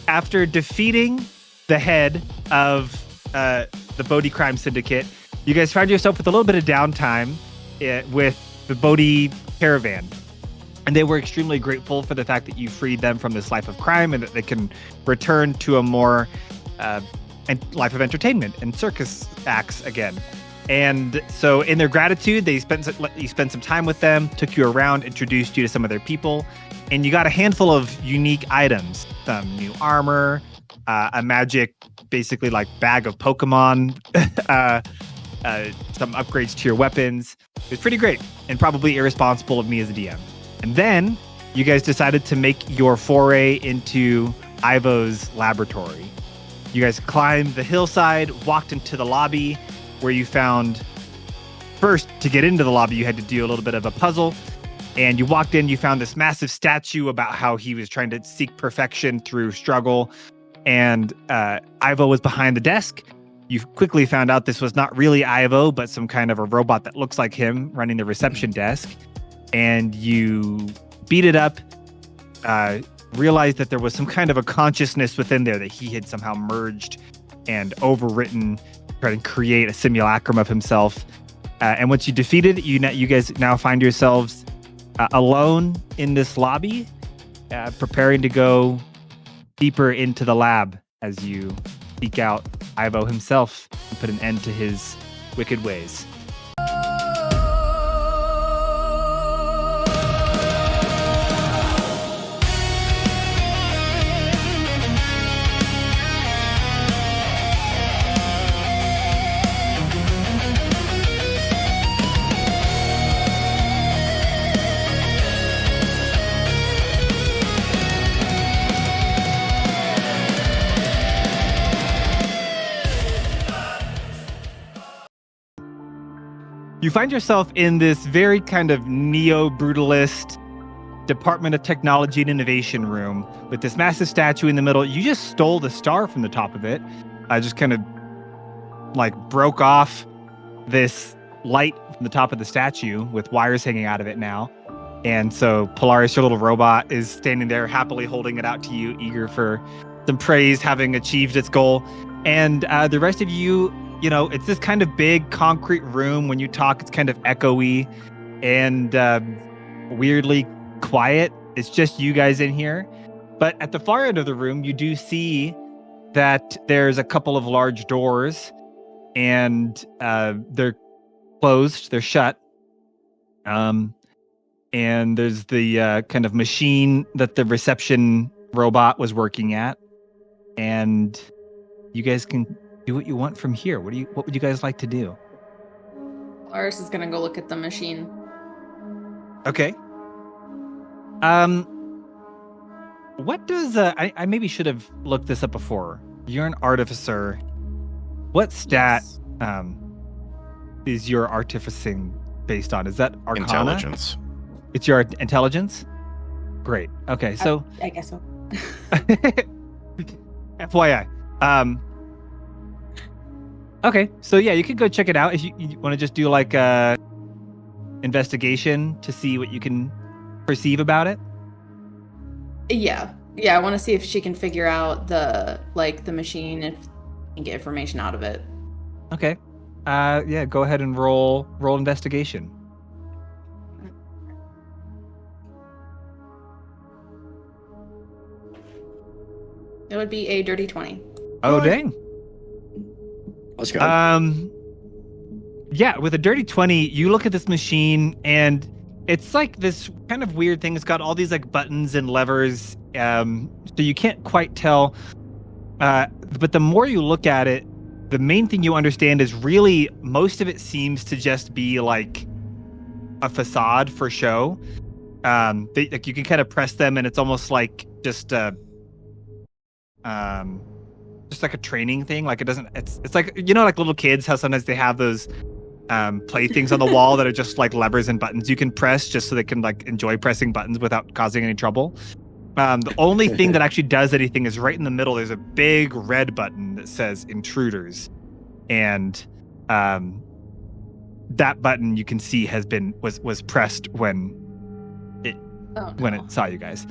after defeating the head of the Bodie crime syndicate, you guys found yourself with a little bit of downtime with the Bodie caravan. And they were extremely grateful for the fact that you freed them from this life of crime and that they can return to a more life of entertainment and circus acts again. And so in their gratitude, you spent some time with them, took you around, introduced you to some of their people, and you got a handful of unique items, some new armor, a magic, basically like bag of Pokemon, some upgrades to your weapons. It was pretty great and probably irresponsible of me as a DM. And then you guys decided to make your foray into Ivo's laboratory. You guys climbed the hillside, walked into the lobby, where you found, first, to get into the lobby, you had to do a little bit of a puzzle. And you walked in, you found this massive statue about how he was trying to seek perfection through struggle. And Ivo was behind the desk. You quickly found out this was not really Ivo, but some kind of a robot that looks like him running the reception desk. And you beat it up, realized that there was some kind of a consciousness within there that he had somehow merged and overwritten, trying to create a simulacrum of himself. And once you defeated it, you guys now find yourselves alone in this lobby, preparing to go deeper into the lab as you seek out Ivo himself and put an end to his wicked ways. You find yourself in this very kind of neo-brutalist Department of Technology and Innovation room with this massive statue in the middle. You just stole the star from the top of it. I just kind of like broke off this light from the top of the statue with wires hanging out of it now. And so Polaris, your little robot, is standing there happily holding it out to you, eager for some praise, having achieved its goal. And the rest of you, you know, it's this kind of big concrete room. When you talk, it's kind of echoey and weirdly quiet. It's just you guys in here. But at the far end of the room, you do see that there's a couple of large doors and they're closed, they're shut. And there's the kind of machine that the reception robot was working at. And you guys can do what you want from here. What would you guys like to do? Lars is gonna go look at the machine. Okay. What does I maybe should have looked this up before. You're an artificer. What stat is your artificing based on? Is that Arcana? Intelligence. It's your intelligence? Great. Okay, so I guess so. FYI. Okay, so yeah, you could go check it out if you want to just do like a investigation to see what you can perceive about it. Yeah, I want to see if she can figure out the machine, if she can get information out of it. Okay. Yeah, go ahead and roll investigation. It would be a dirty 20. Oh, dang. Let's go. Yeah, with a dirty 20, you look at this machine and it's like this kind of weird thing. It's got all these like buttons and levers, so you can't quite tell. But the more you look at it, the main thing you understand is really most of it seems to just be like a facade for show. Like you can kind of press them and it's almost like just like a training thing. Like it doesn't, it's like, you know, like little kids, how sometimes they have those playthings on the wall that are just like levers and buttons you can press just so they can like enjoy pressing buttons without causing any trouble. The only thing that actually does anything is right in the middle. There's a big red button that says intruders. And that button you can see was pressed when it saw you guys.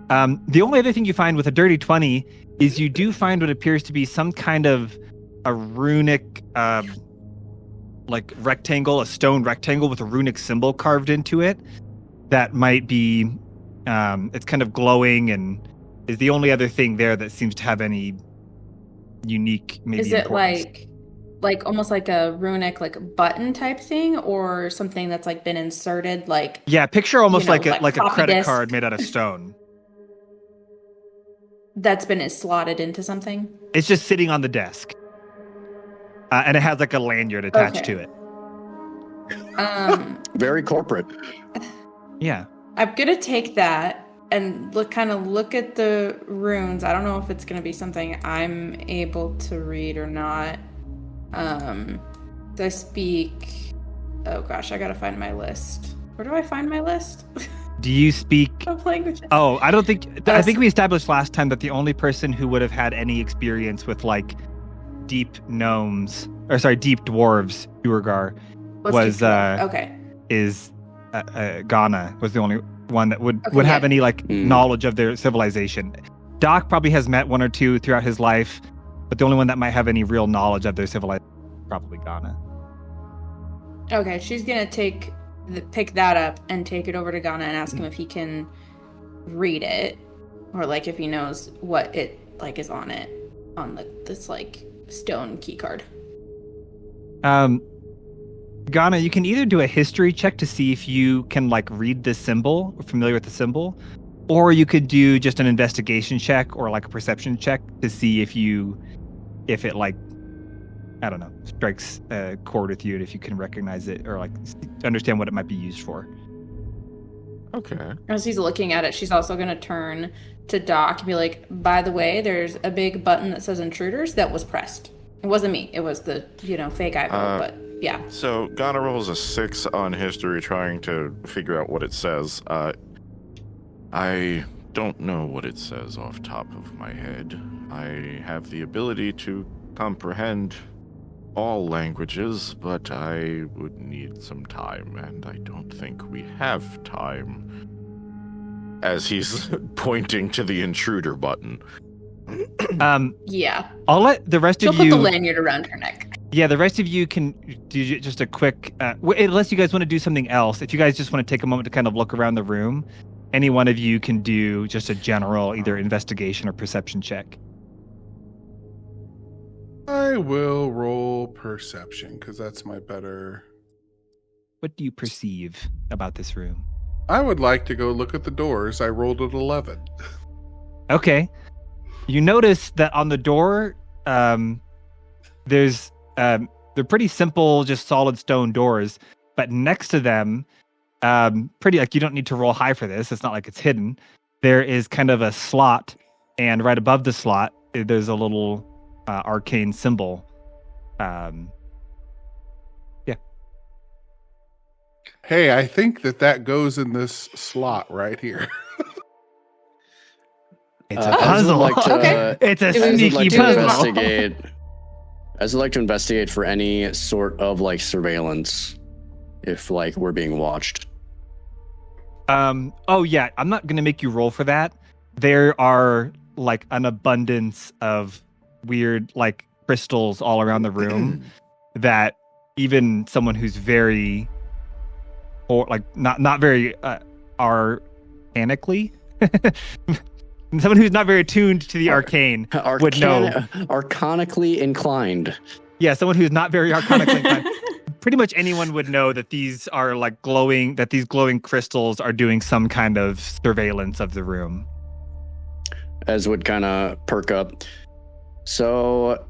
The only other thing you find with a dirty 20 is you do find what appears to be some kind of a runic, like rectangle, a stone rectangle with a runic symbol carved into it. That might be, it's kind of glowing and is the only other thing there that seems to have any unique, maybe Is it importance. like almost like a runic like button type thing, or something that's like been inserted like? Yeah, picture almost you know, like a floppy credit disk card made out of stone. that's been slotted into something. It's just sitting on the desk, and it has like a lanyard attached to it. Very corporate. Yeah. I'm gonna take that and look at the runes. I don't know if it's gonna be something I'm able to read or not. I speak. Oh gosh, I gotta find my list. Where do I find my list? Do you speak? Of languages. Oh, I don't think. I think we established last time that the only person who would have had any experience with like deep gnomes, or sorry, deep dwarves, Urugar, was okay. Is Ghana was the only one that would Okay, have any like knowledge of their civilization. Doc probably has met one or two throughout his life, but the only one that might have any real knowledge of their civilization is probably Ghana. Okay, she's gonna pick that up and take it over to Ghana and ask him if he can read it, or like if he knows what it like is on it on this like stone key card. Ghana, you can either do a history check to see if you can like read the symbol, or familiar with the symbol, or you could do just an investigation check or like a perception check to see if it like, I don't know, strikes a chord with you, and if you can recognize it or like understand what it might be used for. Okay. As he's looking at it, she's also going to turn to Doc and be like, by the way, there's a big button that says intruders that was pressed. It wasn't me. It was the, fake Ivo, but yeah. So Ghana rolls a 6 on history trying to figure out what it says. I don't know what it says off top of my head. I have the ability to comprehend all languages, but I would need some time, and I don't think we have time. As he's pointing to the intruder button. Yeah. I'll let the rest She'll of put you. the lanyard around her neck. Yeah, the rest of you can do just a quick. Unless you guys want to do something else, if you guys just want to take a moment to kind of look around the room, any one of you can do just a general either investigation or perception check. I will roll perception because that's my better. What do you perceive about this room? I would like to go look at the doors. I rolled at 11. Okay. You notice that on the door, there's they're pretty simple, just solid stone doors, but next to them, pretty like you don't need to roll high for this. It's not like it's hidden. There is kind of a slot, and right above the slot, there's a little arcane symbol. Yeah. Hey, I think that goes in this slot right here. It's a puzzle. It's a sneaky puzzle. As I'd like to investigate for any sort of like surveillance, if like we're being watched. Oh yeah, I'm not gonna make you roll for that. There are like an abundance of weird like crystals all around the room that even someone who's very or like not very arcanically someone who's not very attuned to the arcane would know. Arcanically inclined. Yeah, someone who's not very arcanically inclined. Pretty much anyone would know that these are like glowing, that these glowing crystals are doing some kind of surveillance of the room. As would kind of perk up. So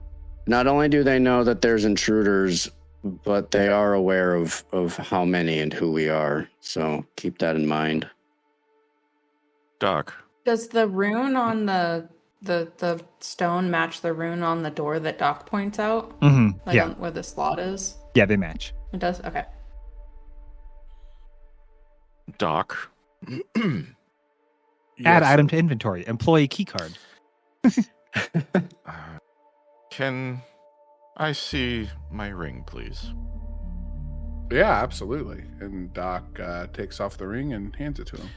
not only do they know that there's intruders, but they are aware of how many and who we are. So keep that in mind. Doc. Does the rune on the stone match the rune on the door that Doc points out? Mm-hmm. Like yeah. where the slot is? Yeah, they match. It does? Okay. Doc. Add item to inventory. Employee keycard. Can I see my ring, please? Yeah, absolutely. And Doc takes off the ring and hands it to him.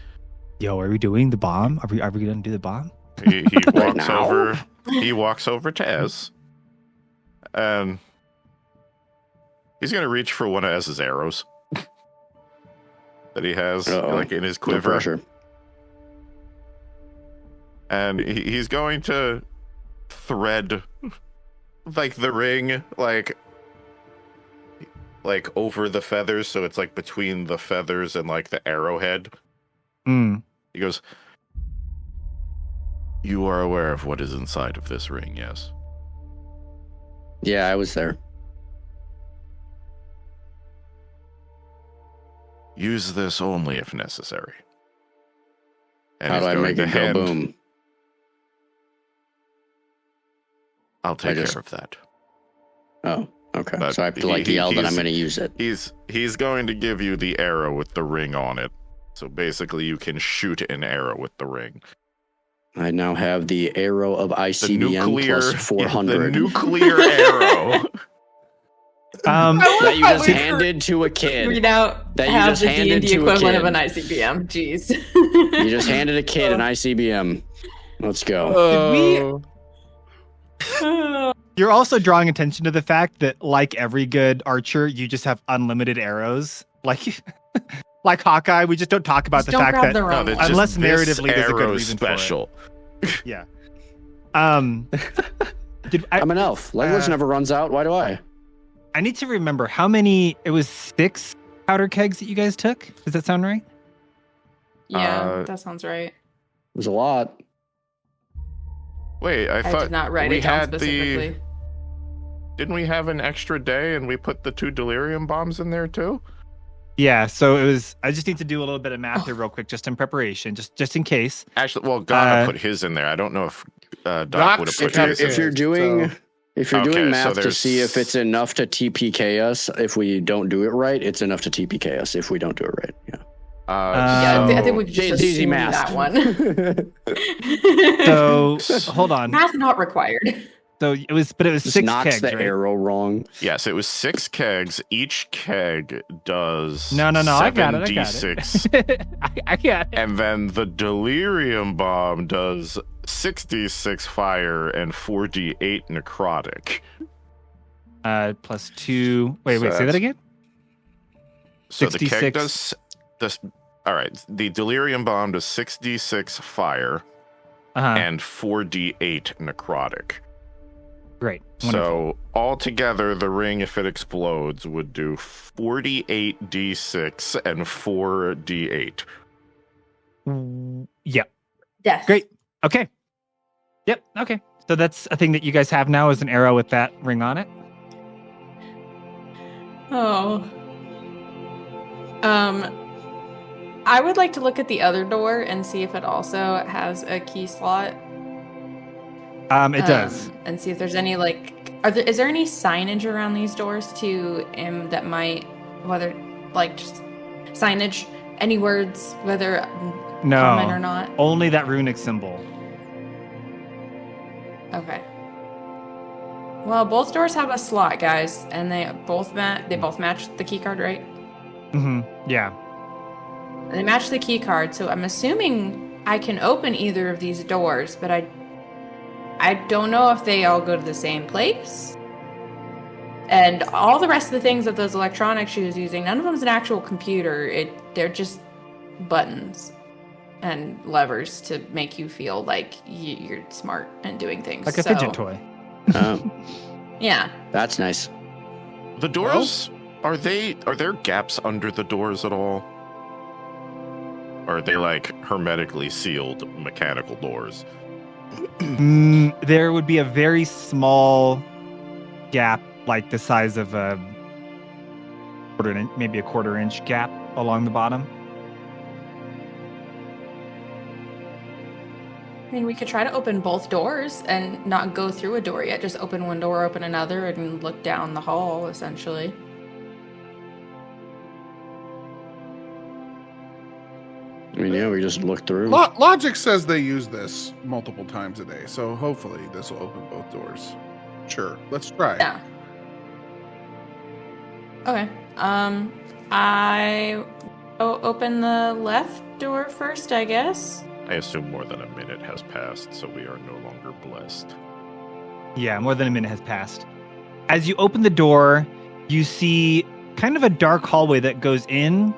Yo, are we doing the bomb? Are we gonna do the bomb? He walks now? over. He walks over to Ez, and he's gonna reach for one of Ez's arrows that he has like in his No quiver, pressure. and he's going to thread like the ring like over the feathers, so it's like between the feathers and like the arrowhead. He goes, "You are aware of what is inside of this ring, yes?" Yeah, I was there. Use this only if necessary. And How he's do I going make to it go hand- boom? I'll take care of that. Oh, okay. But So I have to like yell that I'm he's- going to use it. He's going to give you the arrow with the ring on it. So basically you can shoot an arrow with the ring. I now have the arrow of The ICBM nuclear plus 400 the nuclear arrow. that you just We handed to a kid. Read out That you have just the handed D&D to a equivalent of kid. an ICBM. Jeez. You just handed a kid an ICBM. Let's go. You're also drawing attention to the fact that, like every good archer, you just have unlimited arrows. Like Hawkeye, we just don't talk about the don't fact grab that the wrong that's one. unless just this narratively there's a good arrow reason for it. special. yeah. Did I'm an elf. Legolas never runs out. Why do I? I need to remember how many. It was 6 powder kegs that you guys took. Does that sound right? Yeah, that sounds right. It was a lot. Wait, I I thought did not write we it down had specifically. Didn't we have an extra day and we put the 2 delirium bombs in there too? Yeah. So it was. I just need to do a little bit of math here, real quick, just in preparation, just in case. Actually, well, Ghana put his in there. I don't know if Doc would have put his in. If you're doing Okay, doing so math to there's- see if it's enough to TPK us, if we don't do it right, it's enough to TPK us if we don't do it right. Yeah. Yeah, I think we could just It's easy assume math. that one. So hold on. Math not required. So it was 6 knocks kegs, the right? arrow wrong. Yes, it was 6 kegs. Each keg does No. I got it. 7d6. I got it. And then the delirium bomb does 6d6 fire and 4d8 necrotic. Plus 2. Wait. So Say that that's- again. So the 66. keg does this. All right, the delirium bomb does 6d6 fire and 4d8 necrotic. Great. So altogether, the ring, if it explodes, would do 48d6 and 4d8. Yeah. Death. Great. Okay. Yep. Okay. So that's a thing that you guys have now is an arrow with that ring on it. Oh. I would like to look at the other door and see if it also has a key slot. It does. And see if there's any is there any signage around these doors too that might, whether just signage, any words, whether common or No. not? Only that runic symbol. Okay. Well, both doors have a slot, guys, and they both match the key card, right? Yeah. They match the key card, so I'm assuming I can open either of these doors, but I don't know if they all go to the same place. And all the rest of the things that those electronics she was using, none of them's an actual computer. They're just buttons and levers to make you feel like you're smart and doing things. Like a fidget toy. Oh, Yeah. that's nice. The doors are there gaps under the doors at all? Or are they like hermetically sealed mechanical doors? There would be a very small gap, like the size of maybe a quarter-inch gap along the bottom. I mean, we could try to open both doors and not go through a door yet. Just open one door, open another, and look down the hall, essentially. I mean, yeah, we just look through. Logic says they use this multiple times a day, so hopefully this will open both doors. Sure, let's try. Yeah. Okay. I open the left door first, I guess. I assume more than a minute has passed, so we are no longer blessed. Yeah, more than a minute has passed. As you open the door, you see kind of a dark hallway that goes in,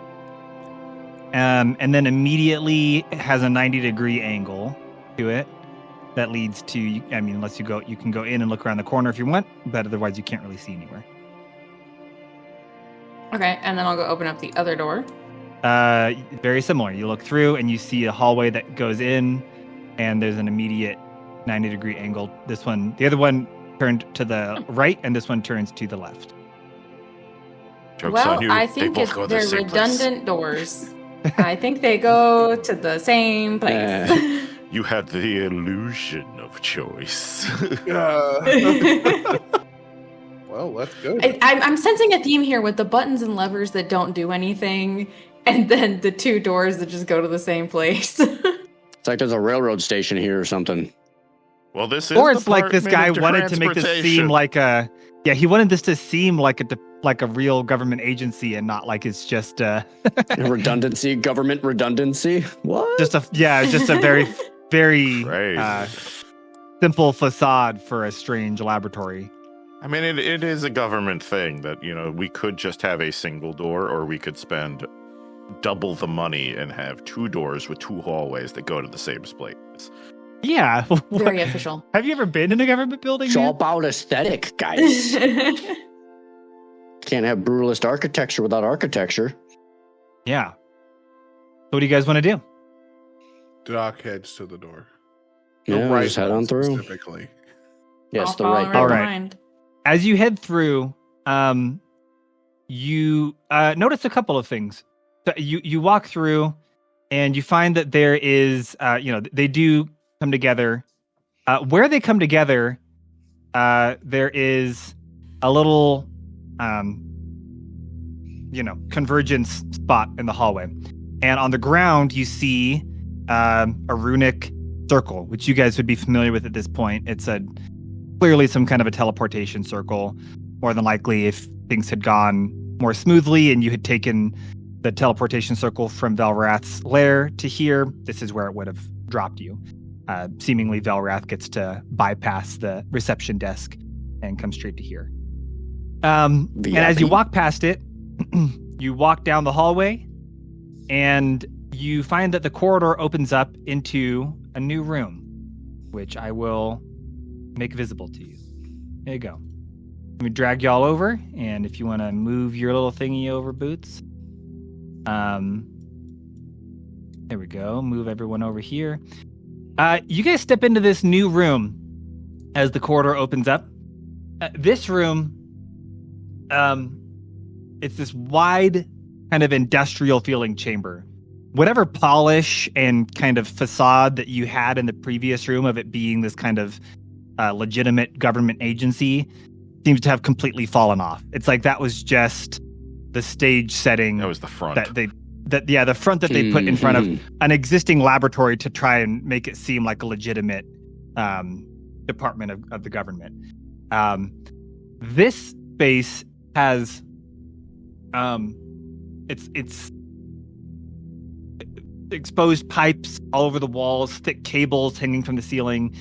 and then immediately has a 90-degree angle to it that leads to, I mean, unless you can go in and look around the corner if you want, but otherwise you can't really see anywhere. Okay, and then I'll go open up the other door. Very similar. You look through and you see a hallway that goes in, and there's an immediate 90-degree angle. The other one turned to the right, and this one turns to the left. Joke's Well, on you. I They think both go to the they're same place. redundant doors. I think they go to the same place. You had the illusion of choice. Well, that's good. I'm sensing a theme here with the buttons and levers that don't do anything, and then the two doors that just go to the same place. It's like there's a railroad station here or something. Well, this is Or the it's like this guy Department of wanted to make this seem Transportation. like he wanted this to seem like a real government agency and not like it's just Redundancy, government redundancy. What? just a very very Right. simple facade for a strange laboratory. I mean, it is a government thing that, we could just have a single door, or we could spend double the money and have two doors with two hallways that go to the same place. Yeah. Very official. Have you ever been in a government building? It's all man? about aesthetic, guys. Can't have brutalist architecture without architecture. Yeah. So what do you guys want to do? Doc heads to the door. Yeah, right just head one on through. Specifically. Yes, I'll the follow right. All door. right. behind. As you head through, you notice a couple of things. So you walk through, and you find that there is, they do come together. Where they come together, there is a little, convergence spot in the hallway. And on the ground, you see a runic circle, which you guys would be familiar with at this point. It's clearly some kind of a teleportation circle. More than likely, if things had gone more smoothly and you had taken the teleportation circle from Velrath's lair to here, this is where it would have dropped you. Seemingly, Velrath gets to bypass the reception desk and come straight to here. And as you walk past it, you walk down the hallway, and you find that the corridor opens up into a new room, which I will make visible to you. There you go. Let me drag y'all over, and if you want to move your little thingy over, Boots. There we go. Move everyone over here. You guys step into this new room as the corridor opens up. This room, it's this wide, kind of industrial feeling chamber. Whatever polish and kind of facade that you had in the previous room of it being this kind of legitimate government agency seems to have completely fallen off. It's like that was just the stage setting. That was the front. The front that they put in front of an existing laboratory to try and make it seem like a legitimate department of the government. This space has it's exposed pipes all over the walls, thick cables hanging from the ceiling,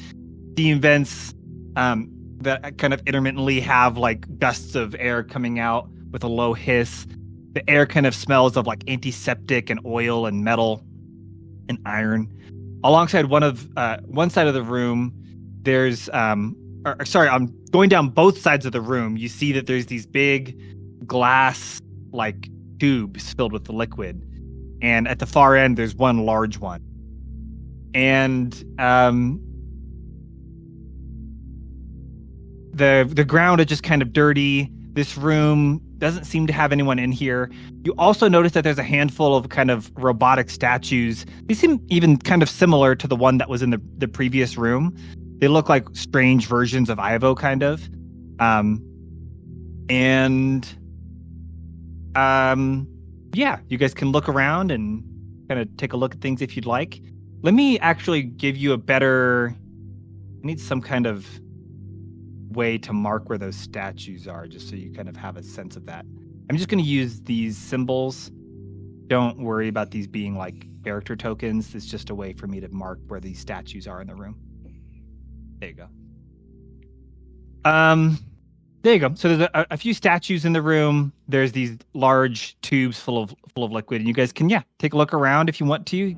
steam vents that kind of intermittently have like gusts of air coming out with a low hiss. The air kind of smells of like antiseptic and oil and metal and iron. Alongside one side of the room, there's I'm going down both sides of the room. You see that there's these big glass like tubes filled with the liquid, and at the far end there's one large one. And the ground is just kind of dirty. This room doesn't seem to have anyone in here. You also notice that there's a handful of kind of robotic statues. These seem even kind of similar to the one that was in the previous room. They look like strange versions of Ivo, kind of. You guys can look around and kind of take a look at things if you'd like. Let me actually give you I need some kind of way to mark where those statues are, just so you kind of have a sense of that. I'm just going to use these symbols. Don't worry about these being like character tokens. It's just a way for me to mark where these statues are in the room. There you go. There you go. So there's a few statues in the room. There's these large tubes full of liquid, and you guys can take a look around if you want to.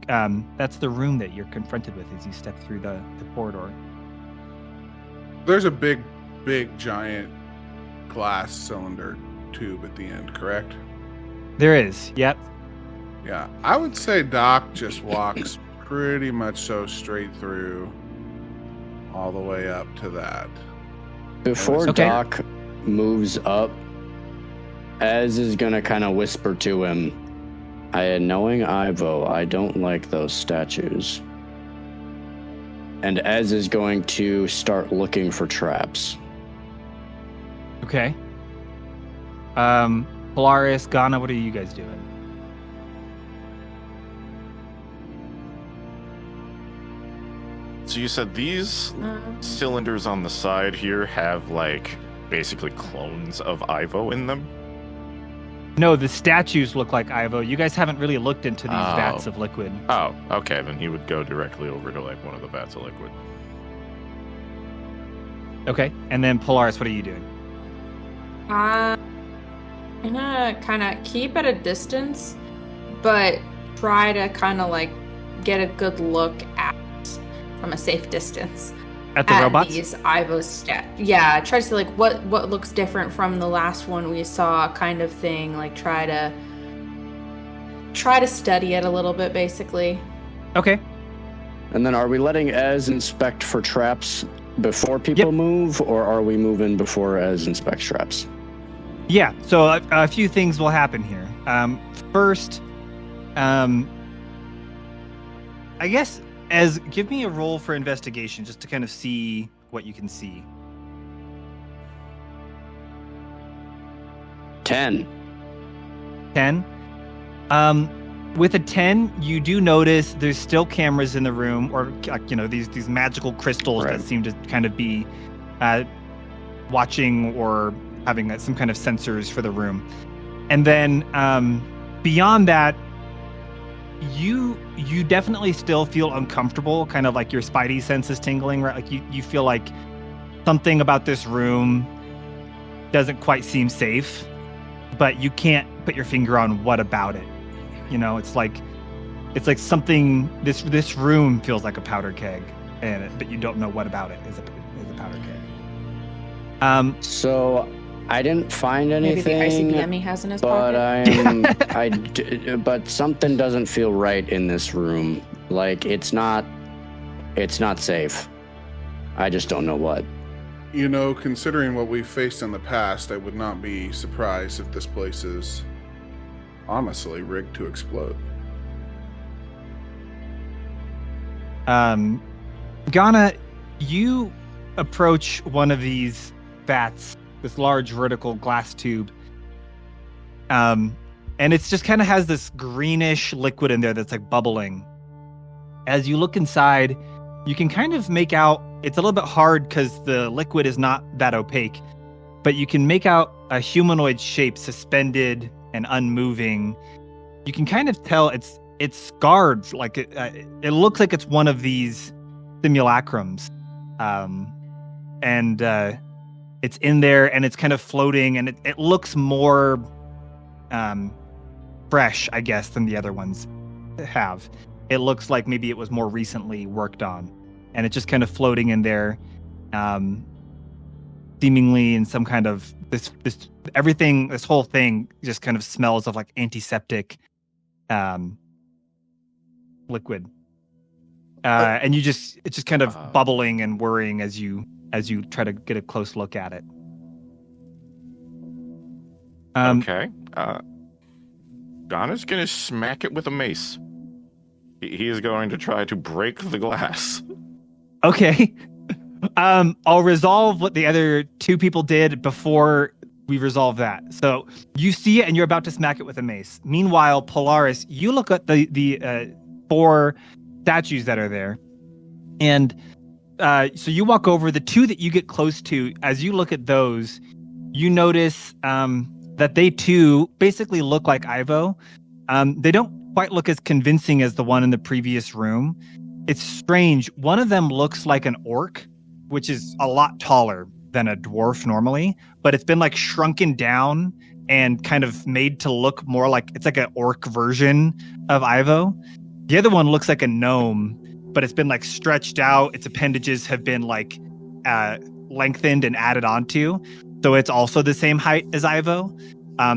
That's the room that you're confronted with as you step through the corridor. There's a big, giant glass cylinder tube at the end, correct? There is. Yep. Yeah. I would say Doc just walks pretty much so straight through all the way up to that. Before Okay. Doc moves up, Ez is going to kind of whisper to him, knowing Ivo, I don't like those statues. And Ez is going to start looking for traps. Okay. Polaris, Ghana, what are you guys doing? So you said these cylinders on the side here have like basically clones of Ivo in them? No, the statues look like Ivo. You guys haven't really looked into these vats of liquid. Oh, okay. Then he would go directly over to like one of the vats of liquid. Okay. And then Polaris, what are you doing? I'm gonna kind of keep at a distance, but try to kind of like get a good look at from a safe distance At the robots? these Ivo Yeah, try to see like what looks different from the last one we saw, kind of thing. Like try to study it a little bit, basically. Okay. And then are we letting Ez inspect for traps before people Yep. move, or are we moving before Ez inspects traps? Yeah, so a few things will happen here. First, I guess, give me a roll for investigation just to kind of see what you can see. 10. 10. With a 10, you do notice there's still cameras in the room, or these magical crystals Right. that seem to kind of be watching or having some kind of sensors for the room. And then beyond that, you definitely still feel uncomfortable, kind of like your spidey senses tingling, right? Like you feel like something about this room doesn't quite seem safe, but you can't put your finger on what about it. It's like something. This room feels like a powder keg, but you don't know what about it is a powder keg. So I didn't find Maybe the anything, ICBM he has in his but pocket. but something doesn't feel right in this room. Like it's not safe. I just don't know what. Considering what we've faced in the past, I would not be surprised if this place is honestly rigged to explode. Ghana, you approach one of these vats, this large vertical glass tube, and it's just kind of has this greenish liquid in there that's like bubbling. As you look inside, you can kind of make out, it's a little bit hard because the liquid is not that opaque, but you can make out a humanoid shape suspended and unmoving. You can kind of tell it's scarred, like it looks like it's one of these simulacrums, and it's in there and it's kind of floating, and it looks more fresh, I guess, than the other ones have. It looks like maybe it was more recently worked on, and it's just kind of floating in there, seemingly in some kind of this whole thing just kind of smells of like antiseptic liquid, and it's just kind of bubbling and whirring as you try to get a close look at it. Okay. Donna's gonna smack it with a mace. He is going to try to break the glass. Okay. I'll resolve what the other two people did before we resolve that. So you see it and you're about to smack it with a mace. Meanwhile, Polaris, you look at the 4 statues that are there, and so you walk over. The 2 that you get close to, as you look at those, you notice that they too basically look like Ivo. They don't quite look as convincing as the one in the previous room. It's strange. One of them looks like an orc, which is a lot taller than a dwarf normally, but it's been like shrunken down and kind of made to look more like it's like an orc version of Ivo. The other one looks like a gnome, but it's been like stretched out. Its appendages have been like lengthened and added onto. So it's also the same height as Ivo.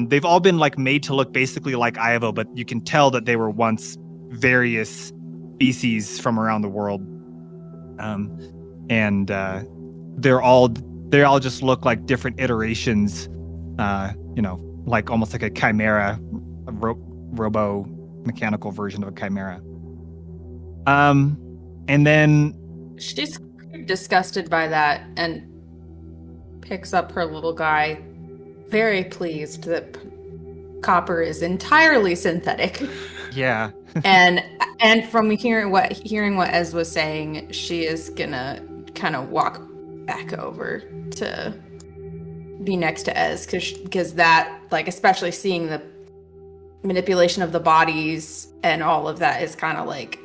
They've all been like made to look basically like Ivo, but you can tell that they were once various species from around the world. And they all just look like different iterations, like almost like a chimera, a robo mechanical version of a chimera. And then She's disgusted by that and picks up her little guy, very pleased that copper is entirely synthetic. yeah. and from hearing what Ez was saying, she is gonna kind of walk back over to be next to Ez because that, like, especially seeing the manipulation of the bodies and all of that is kind of like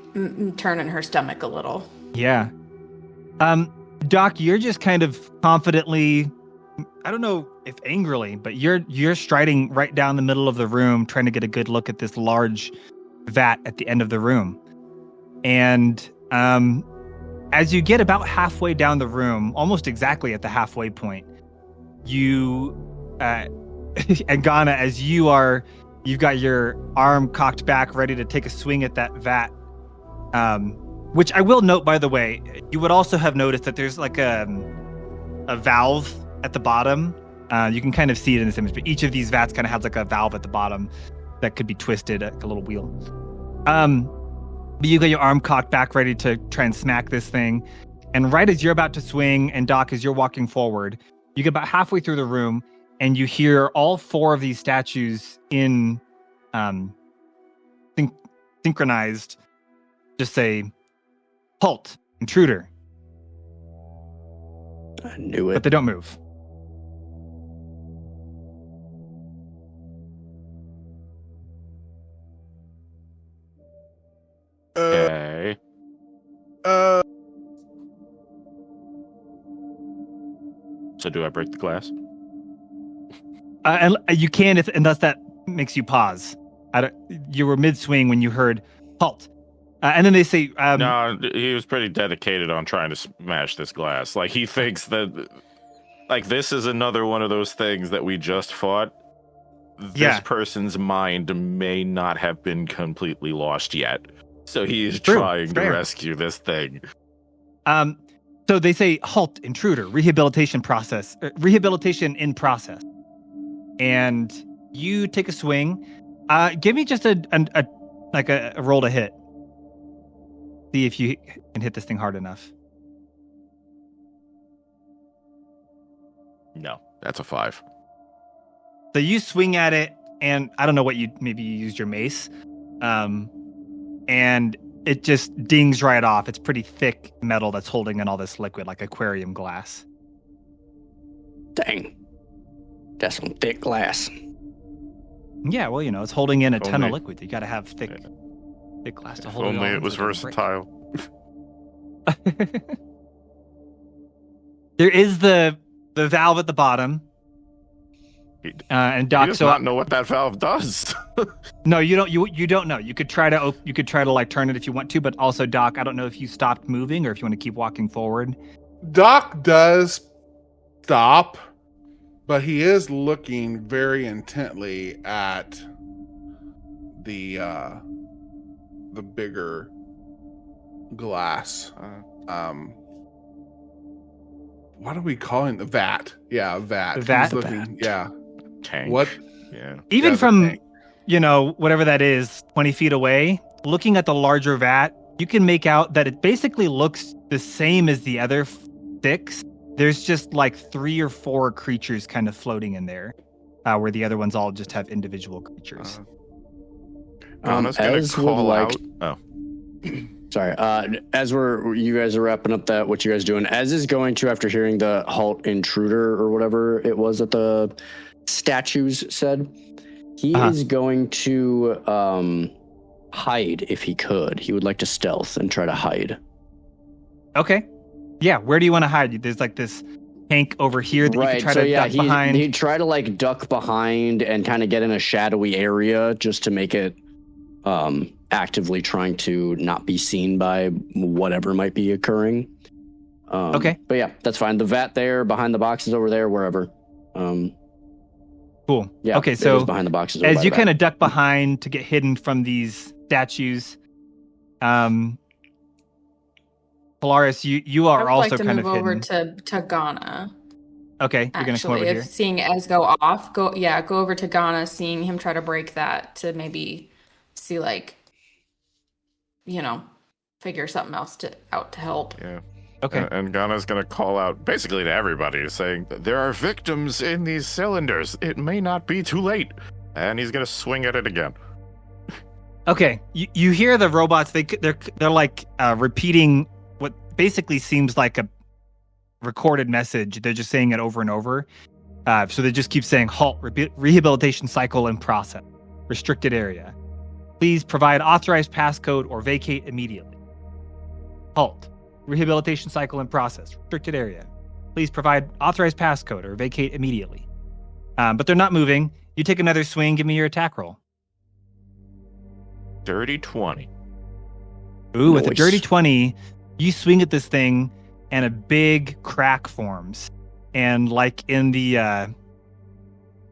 turning her stomach a little. Yeah. Doc, you're just kind of confidently, I don't know if angrily, but you're striding right down the middle of the room trying to get a good look at this large vat at the end of the room. And as you get about halfway down the room, almost exactly at the halfway point, you and Ghana, as you've got your arm cocked back ready to take a swing at that vat. Which I will note, by the way, you would also have noticed that there's like a valve at the bottom. You can kind of see it in this image, but each of these vats kind of has like a valve at the bottom that could be twisted, like a little wheel. But you got your arm cocked back ready to try and smack this thing. And right as you're about to swing, and Doc, as you're walking forward, you get about halfway through the room and you hear all four of these statues in synchronized just say, "Halt, intruder." I knew it. But they don't move. Okay. So do I break the glass? And you can, unless that makes you pause. You were mid-swing when you heard "halt," and then they say, "No." He was pretty dedicated on trying to smash this glass. Like, he thinks that, like, this is another one of those things that we just fought. This person's mind may not have been completely lost yet, so he is trying to rescue this thing. So they say, "Halt, intruder. Rehabilitation in process." And you take a swing. Give me just a roll to hit. See if you can hit this thing hard enough. No, that's a 5. So you swing at it, and I don't know what maybe you used your mace, and it just dings right off. It's pretty thick metal that's holding in all this liquid, like aquarium glass. Dang. That's some thick glass. Yeah, well, it's holding in a ton of liquid. You got to have thick glass to hold it. Only it was versatile. There is the valve at the bottom. And Doc, does not know what that valve does. No, you don't. You don't know. You could try to like turn it if you want to, but also, Doc, I don't know if you stopped moving or if you want to keep walking forward. Doc does stop, but he is looking very intently at the bigger glass. What are we calling the vat? Yeah, vat. The vat. He's looking, yeah. Tank. What? Yeah. Even from whatever that is, 20 feet away, looking at the larger vat, you can make out that it basically looks the same as the other 6. There's just like 3 or 4 creatures kind of floating in there, where the other ones all just have individual creatures. Anna's gonna call out. Oh, sorry. As you guys are wrapping up what you guys doing, Ez is going to, after hearing the "halt, intruder" or whatever it was that the statues said, he is going to hide if he could. He would like to stealth and try to hide. Okay. Yeah, where do you want to hide? There's like this tank over here that you can try to duck behind. He'd try to like duck behind and kind of get in a shadowy area just to make it actively trying to not be seen by whatever might be occurring. Okay. But yeah, that's fine. The vat there, behind the boxes over there, wherever. Cool. Yeah. Okay, so behind the boxes. as you kind of duck behind to get hidden from these statues, Polaris, you are I would also like to kind move of over hidden. to Ghana. Okay, you're gonna come over Actually, here. if seeing Ez go off, go over to Ghana, seeing him try to break that to maybe see like, figure something else out to help. Yeah. Okay. And Ghana's going to call out basically to everybody, saying, there are victims in these cylinders. It may not be too late. And he's going to swing at it again. Okay, you hear the robots. They're like repeating what basically seems like a recorded message. They're just saying it over and over. So they just keep saying halt, rehabilitation cycle in process, restricted area. Please provide authorized passcode or vacate immediately. Halt, rehabilitation cycle in process, restricted area. Please provide authorized passcode or vacate immediately. But they're not moving. You take another swing. Give me your attack roll. Dirty 20. Ooh, with a Nice. dirty 20, you swing at this thing and a big crack forms. And like in the,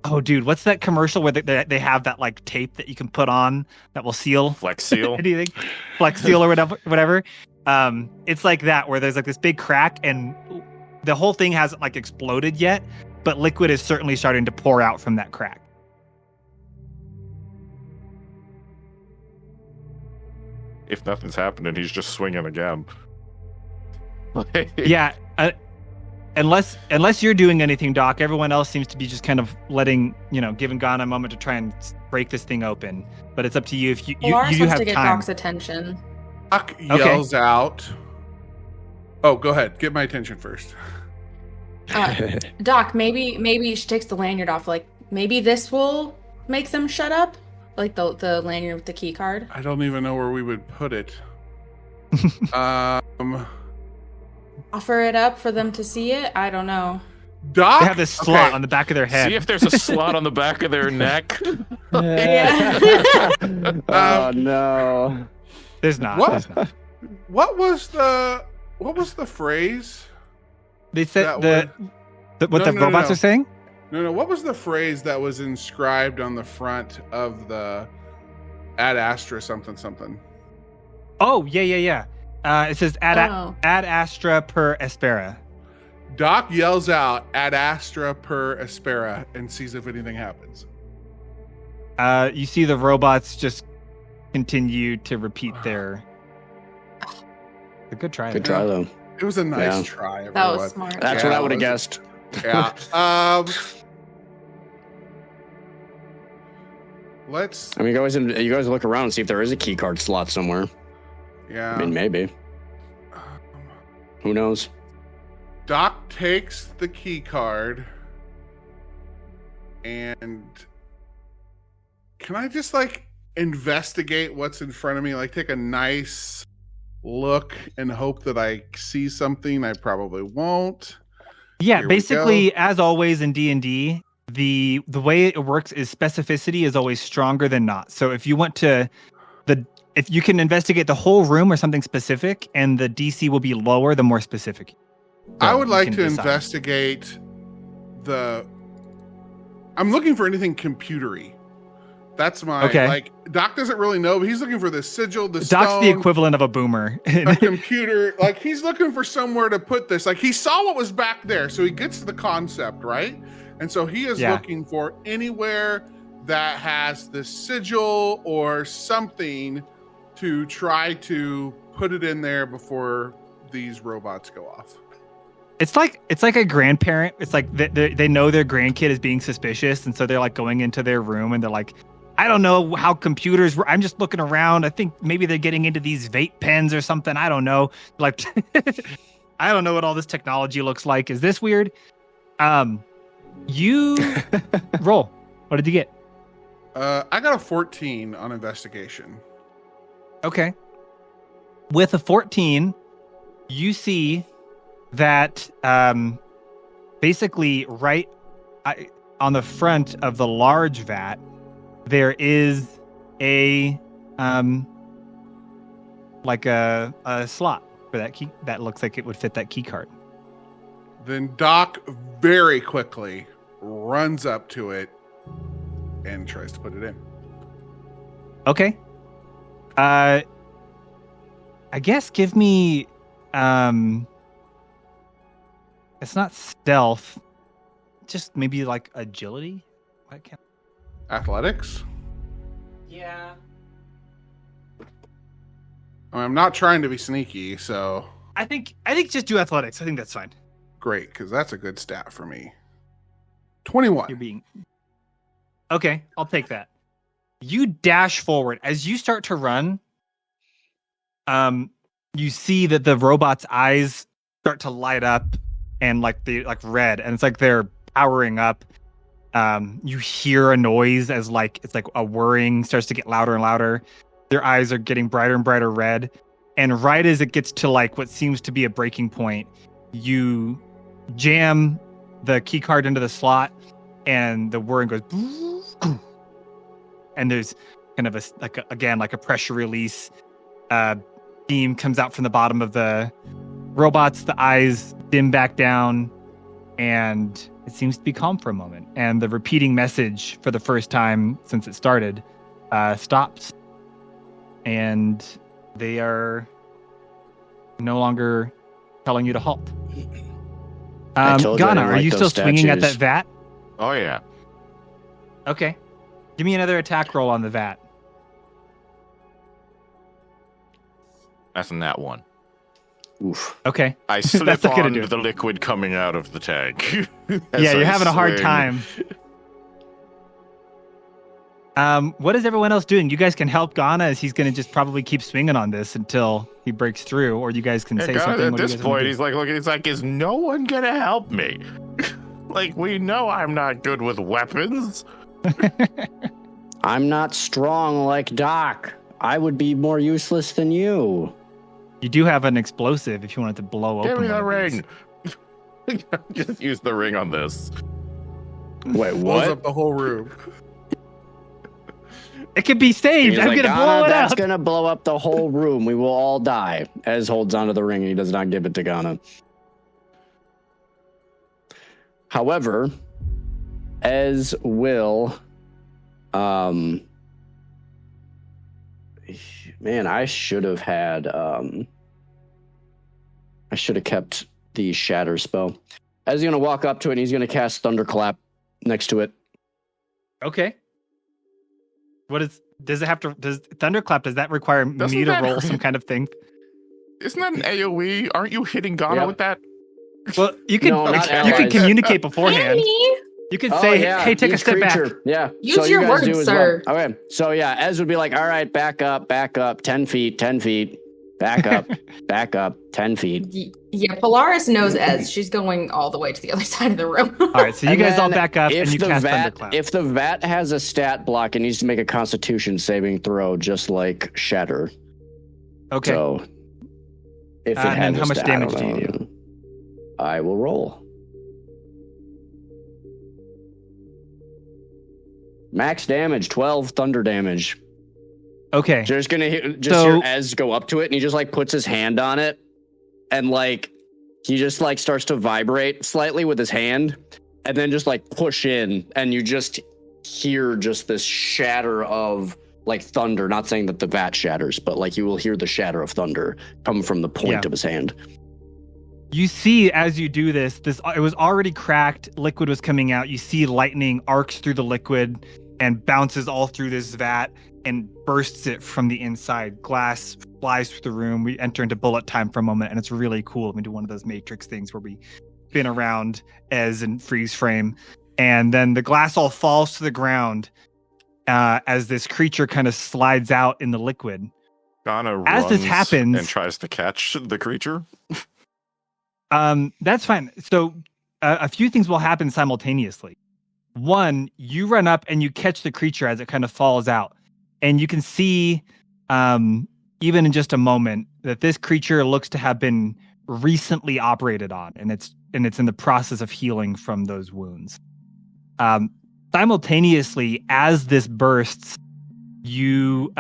oh dude, what's that commercial where they have that like tape that you can put on that will seal Flex seal. anything? Flex seal or whatever. It's like that where there's like this big crack and the whole thing hasn't like exploded yet, but liquid is certainly starting to pour out from that crack. If nothing's happening, he's just swinging again. Yeah. Unless you're doing anything, Doc, everyone else seems to be just kind of giving Ghana a moment to try and break this thing open. But it's up to you if you Lars do wants have to get time. Doc's attention. Doc yells out. Oh, go ahead. Get my attention first. Doc, maybe she takes the lanyard off. Like maybe this will make them shut up. Like the lanyard with the key card. I don't even know where we would put it. Offer it up for them to see it. I don't know. Doc, They have this slot okay. on the back of their head. See if there's a slot on the back of their neck. Yeah. Oh no. There's not. What? There's not. What was the phrase? They said That what the robots no. are saying? No. What was the phrase that was inscribed on the front of the Ad Astra something? Oh, yeah. It says ad astra per aspera. Doc yells out Ad Astra per aspera and sees if anything happens. You see the robots just continue to repeat their. A good try. Good try though. It was a nice Yeah. try. Everyone. That was smart. That's Yeah, what I would it have was- guessed. Yeah. Let's. I mean, you guys look around and see if there is a key card slot somewhere. Yeah. I mean, maybe. Who knows? Doc takes the key card and can I just like investigate what's in front of me? Like take a nice look and hope that I see something. I probably won't. Yeah, Here we basically, as always in D&D, the way it works is specificity is always stronger than not. So if you want to, if you can investigate the whole room or something specific, and the DC will be lower the more specific. I So would you like can to decide. investigate I'm looking for anything computery. That's my Okay. like Doc doesn't really know, but he's looking for the sigil, the Doc's stone, the equivalent of a boomer. a computer. Like he's looking for somewhere to put this. Like he saw what was back there, so he gets the concept, right? And so he is Yeah. looking for anywhere that has the sigil or something to try to put it in there before these robots go off. It's like a grandparent. It's like they know their grandkid is being suspicious, and so they're like going into their room and they're like, I don't know how computers work. I'm just looking around. I think maybe they're getting into these vape pens or something. I don't know. Like, I don't know what all this technology looks like. Is this weird? You roll. What did you get? I got a 14 on investigation. Okay. With a 14, you see that basically right on the front of the large vat, there is a like a slot for that key that looks like it would fit that key card. Then Doc very quickly runs up to it and tries to put it in. Okay. I guess give me it's not stealth, just maybe like agility. What can... Athletics? Yeah. I mean, I'm not trying to be sneaky, so I think just do athletics. I think that's fine. great, because that's a good stat for me. 21. You're being okay. I'll take that. You dash forward as you start to run. You see that the robot's eyes start to light up and like red, and it's like they're powering up. You hear a noise as like it's like a whirring starts to get louder and louder. Their eyes are getting brighter and brighter red, and right as it gets to like what seems to be a breaking point, you jam the key card into the slot, and the whirring goes, and there's kind of a pressure release. Beam comes out from the bottom of the robots. The eyes dim back down, and it seems to be calm for a moment. And the repeating message for the first time since it started stops. And they are no longer telling you to halt. Ghana, are you still swinging at that vat? Oh, yeah. Okay. Give me another attack roll on the vat. That's in that one. Oof. Okay. I slip That's not gonna on do it. the liquid coming out of the tank. Yeah, you're having a hard time. What is everyone else doing? You guys can help Ghana as he's going to just probably keep swinging on this until he breaks through, or you guys can say something. At What do you this guys wanna point, do? he's like, looking. He's like, is no one gonna help me? Like, we know I'm not good with weapons. I'm not strong like Doc. I would be more useless than you. You do have an explosive if you wanted to blow Give open me the one of these. ring. Just use the ring on this. Wait, Blows what? up the whole room. It can be saved. He's I'm like, going to "Ghana, blow it that's up. gonna blow up the whole room. We will all die. Ez holds onto the ring and he does not give it to Ghana. However, Ez will man, I should have had I should have kept the shatter spell. Ez is gonna walk up to it and he's gonna cast Thunderclap next to it. Okay. Does Thunderclap, does that require Doesn't me to that roll hurt? some kind of thing? Isn't that an AoE? Aren't you hitting Ghana Yep. with that? Well, you can No, not you can allies. communicate beforehand. Annie! You can say, hey, take a each step back. creature. Yeah. Use so your you guys words, do as sir. Well. Okay. So yeah, Ez would be like, all right, back up, 10 feet, back up, back up, 10 feet. Yeah, Polaris knows Ez. She's going all the way to the other side of the room. All right, so you And guys all then back up if and you the cast vat, Thunderclap. If the vat has a stat block, it needs to make a Constitution saving throw, just like Shatter. Okay. So if it And has then a how much stat, damage I do you don't know. I will roll. Max damage, 12 thunder damage. Okay. Just gonna hear Ez go up to it, and he just like puts his hand on it, and like he just like starts to vibrate slightly with his hand, and then just like push in, and you just hear just this shatter of like thunder. Not saying that the vat shatters, but like you will hear the shatter of thunder come from the point of his hand. You see, as you do this, it was already cracked. Liquid was coming out. You see lightning arcs through the liquid and bounces all through this vat and bursts it from the inside. Glass flies through the room. We enter into bullet time for a moment, and it's really cool. We do one of those Matrix things where we spin around as in freeze frame, and then the glass all falls to the ground as this creature kind of slides out in the liquid. Ghana As this runs happens- and tries to catch the creature. That's fine. So a few things will happen simultaneously. One, you run up and you catch the creature as it kind of falls out, and you can see even in just a moment, that this creature looks to have been recently operated on, and it's in the process of healing from those wounds. Simultaneously, as this bursts, you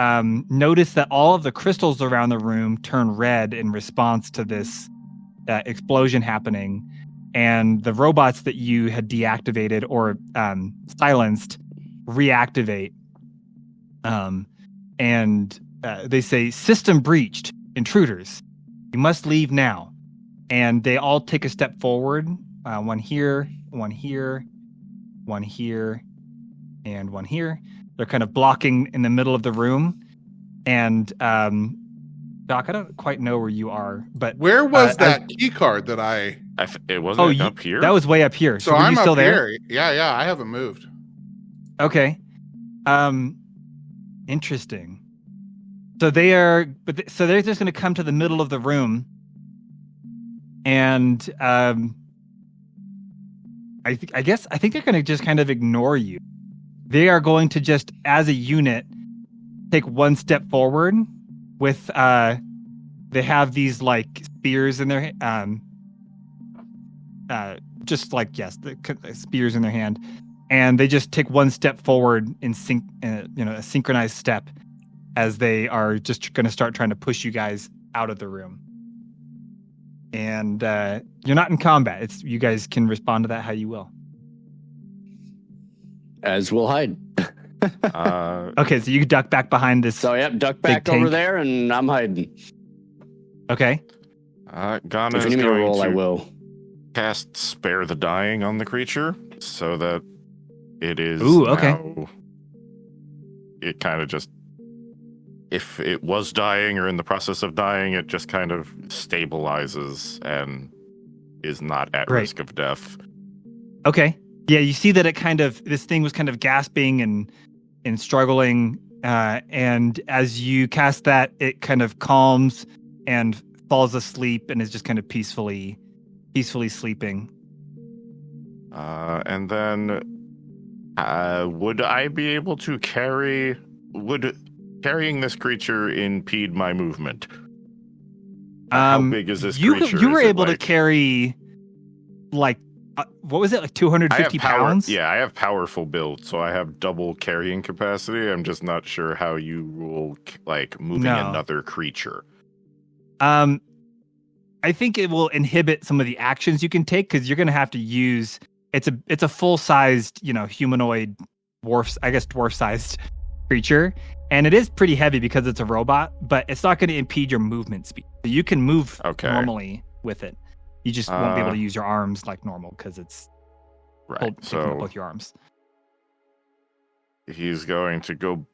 notice that all of the crystals around the room turn red in response to this explosion happening, and the robots that you had deactivated or silenced reactivate. And they say, "System breached. Intruders. You must leave now." And they all take a step forward. One here, one here, one here, and one here. They're kind of blocking in the middle of the room. And Doc, I don't quite know where you are, but Where was that key card that I? It wasn't up here. That was way up here. So were I'm you still up there? here. Yeah, I haven't moved. Okay. Interesting. So they're just going to come to the middle of the room, and I think they're going to just kind of ignore you. They are going to just, as a unit, take one step forward with they have these like spears in their spears in their hand, and they just take one step forward in a synchronized step as they are just going to start trying to push you guys out of the room. And you're not in combat. It's you guys can respond to that how you will. As we'll hide. Okay, so you duck back behind this. So yep, duck back big over tank. there, and I'm hiding. Okay. Ghana If you is need me to going roll, I to will. cast Spare the Dying on the creature so that it is now, it kind of just, if it was dying or in the process of dying, it just kind of stabilizes and is not at risk of death. Okay. Yeah, you see that this thing was kind of gasping and struggling, and as you cast that, it kind of calms and falls asleep and is just kind of peacefully sleeping. And then, would I be able to carrying this creature impede my movement? How big is this creature? You were able to carry, like, what was it, like 250 pounds? Yeah, I have powerful build, so I have double carrying capacity. I'm just not sure how you rule, like, moving another creature. I think it will inhibit some of the actions you can take, because you're going to have to use, it's a full-sized, humanoid dwarf-sized creature, and it is pretty heavy because it's a robot, but it's not going to impede your movement speed. So you can move normally with it. You just won't be able to use your arms like normal because it's picking up both your arms. He's going to go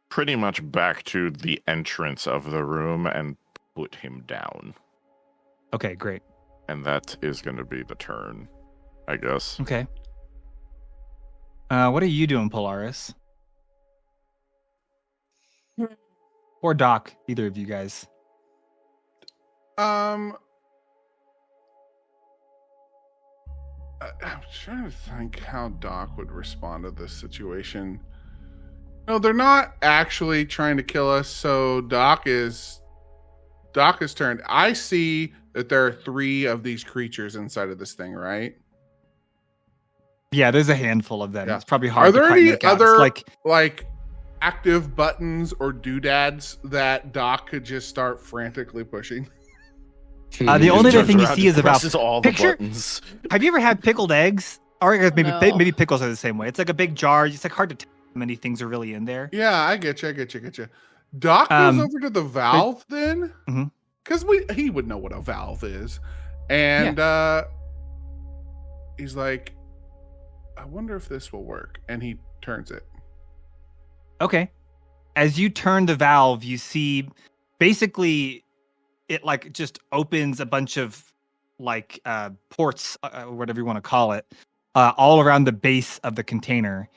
pretty much back to the entrance of the room and put him down. Okay, great. And that is going to be the turn, I guess. Okay. What are you doing, Polaris? Or Doc, either of you guys. I'm trying to think how Doc would respond to this situation. No, they're not actually trying to kill us, so Doc is turned. I see that there are 3 of these creatures inside of this thing, right? Yeah, there's a handful of them. Yeah. It's probably hard to quite any make out. other It's like active buttons or doodads that Doc could just start frantically pushing? The only other thing you see is about all the buttons. Have you ever had pickled eggs? Or maybe No. maybe pickles are the same way. It's like a big jar. It's like hard to tell how many things are really in there. Yeah, I get you. Doc goes over to the valve then, because he would know what a valve is, and he's like, I wonder if this will work, and he turns it. Okay. As you turn the valve, you see basically it like just opens a bunch of like ports, whatever you want to call it, all around the base of the container,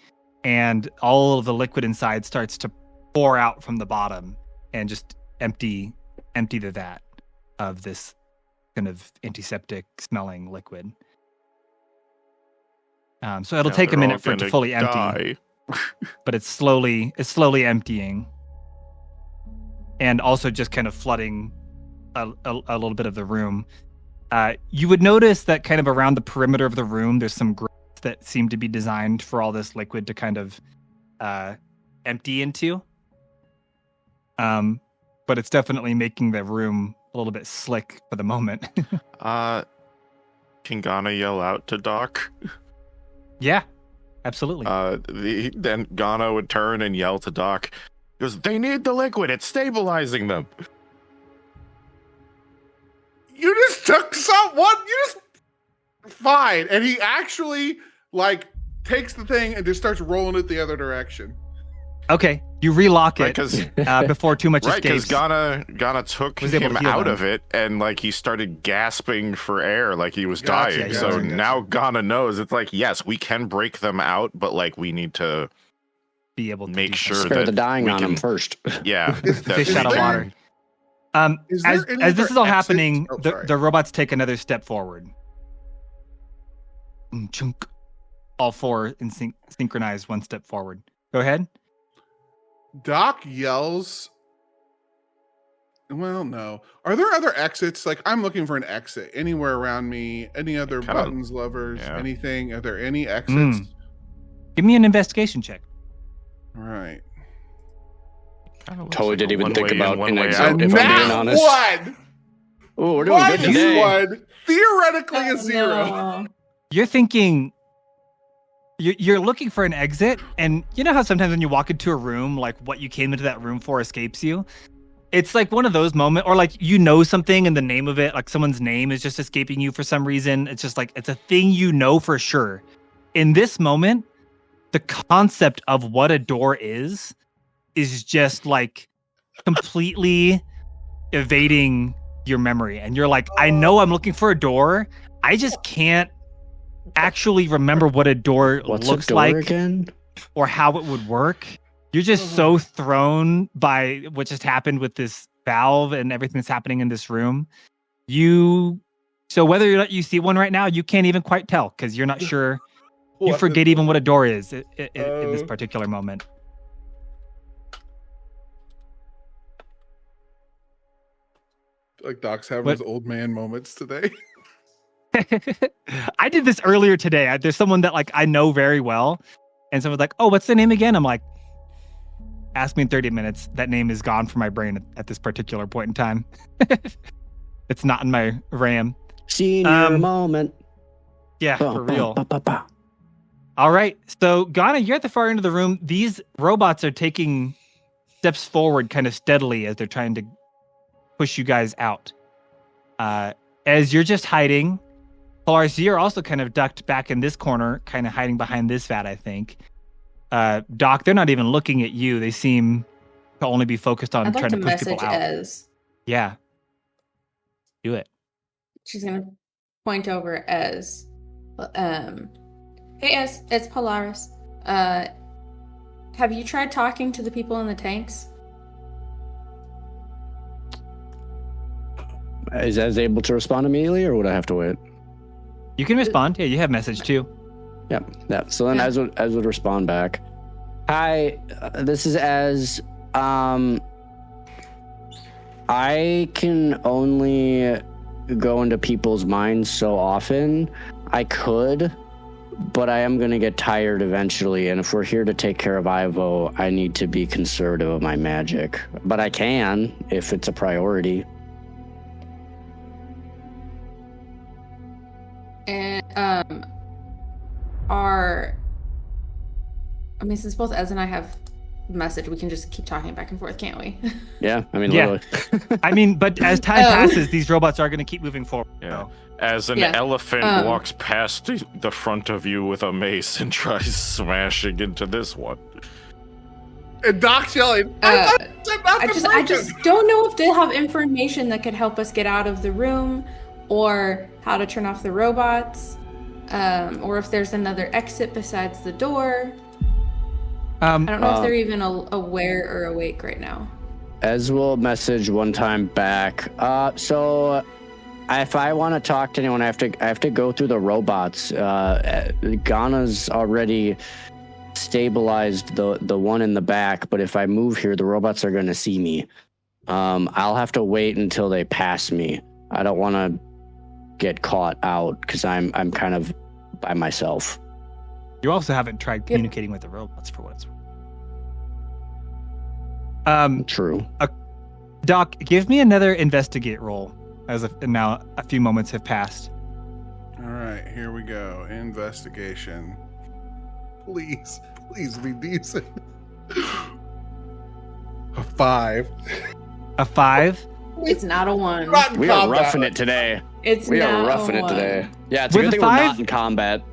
and all of the liquid inside starts to pour out from the bottom and just empty the vat of this kind of antiseptic smelling liquid. So it'll take a minute for it to fully empty, but it's slowly emptying. and also just kind of flooding a little bit of the room. You would notice that kind of around the perimeter of the room, there's some grates that seem to be designed for all this liquid to kind of empty into. But it's definitely making the room a little bit slick for the moment. Can Ghana yell out to Doc? Yeah, absolutely. Then Ghana would turn and yell to Doc. He goes, they need the liquid. It's stabilizing them. You just took fine. And he actually like takes the thing and just starts rolling it the other direction. Okay, you relock it before too much right, because escapes. Ghana took him out of it, and like he started gasping for air, like he was dying. So now Ghana knows it's like, yes, we can break them out, but like we need to be able to make sure spare that the dying we on can, him first. Yeah, fish out of water. As this is all happening, the robots take another step forward. Chunk. All four in synchronized one step forward. Go ahead. Doc yells. Well, no. Are there other exits? Like, I'm looking for an exit anywhere around me. Any other buttons, levers, anything? Are there any exits? Give me an investigation check. All right. Totally didn't even think about an exit, if I'm being honest. Oh, we're doing good today. One. Theoretically a 0. No. You're thinking... You're looking for an exit, and you know how sometimes when you walk into a room, like what you came into that room for escapes you? It's like one of those moments, or like you know something and the name of it, like someone's name is just escaping you for some reason. It's just like, it's a thing you know for sure. In this moment, the concept of what a door is just like completely evading your memory. And you're like, I know I'm looking for a door. I just can't actually remember what a door looks like again, or how it would work. You're just so thrown by what just happened with this valve and everything that's happening in this room. So whether or not you see one right now, you can't even quite tell because you're not sure. You forget even what a door is in this particular moment. Like Doc's having his old man moments today. I did this earlier today. There's someone that like I know very well, and someone's like, "Oh, what's the name again?" I'm like, "Ask me in 30 minutes." That name is gone from my brain at this particular point in time. It's not in my RAM. Senior moment. Yeah, for real. All right, so Ghana, you're at the far end of the room. These robots are taking steps forward, kind of steadily, as they're trying to push you guys out. As you're just hiding. Polaris, you're also kind of ducked back in this corner, kind of hiding behind this vat, I think. Doc, they're not even looking at you. They seem to only be focused on trying to push people out. Ez. Yeah. Do it. She's going to point over Ez. Hey, Ez, it's Polaris. Have you tried talking to the people in the tanks? Is Ez able to respond immediately, or would I have to wait? You can respond. Yeah, you have message too. Yeah. So then Ez would respond back. Hi, this is Ez. I can only go into people's minds so often. I could, but I am going to get tired eventually. And if we're here to take care of Ivo, I need to be conservative of my magic. But I can, if it's a priority. And since both Ez and I have message, we can just keep talking back and forth, can't we? Yeah, literally. I mean, but as time passes, these robots are going to keep moving forward. Yeah. So. As an elephant walks past the front of you with a mace and tries smashing into this one. And Doc's yelling, I just don't know if they have information that could help us get out of the room, or how to turn off the robots, or if there's another exit besides the door. I don't know if they're even aware or awake right now. Ez will message one time back. So if I want to talk to anyone, I have to go through the robots. Ghana's already stabilized the one in the back, but if I move here, the robots are going to see me. I'll have to wait until they pass me. I don't want to get caught out because I'm kind of by myself. You also haven't tried communicating with the robots for what it's worth. True. Doc, give me another investigate roll now a few moments have passed. All right, here we go. Investigation. Please be decent. A 5. A 5? It's not a 1. Not in We are combat. roughing it today. We are roughing it today. Yeah, it's a With good a thing we're 5? not in combat.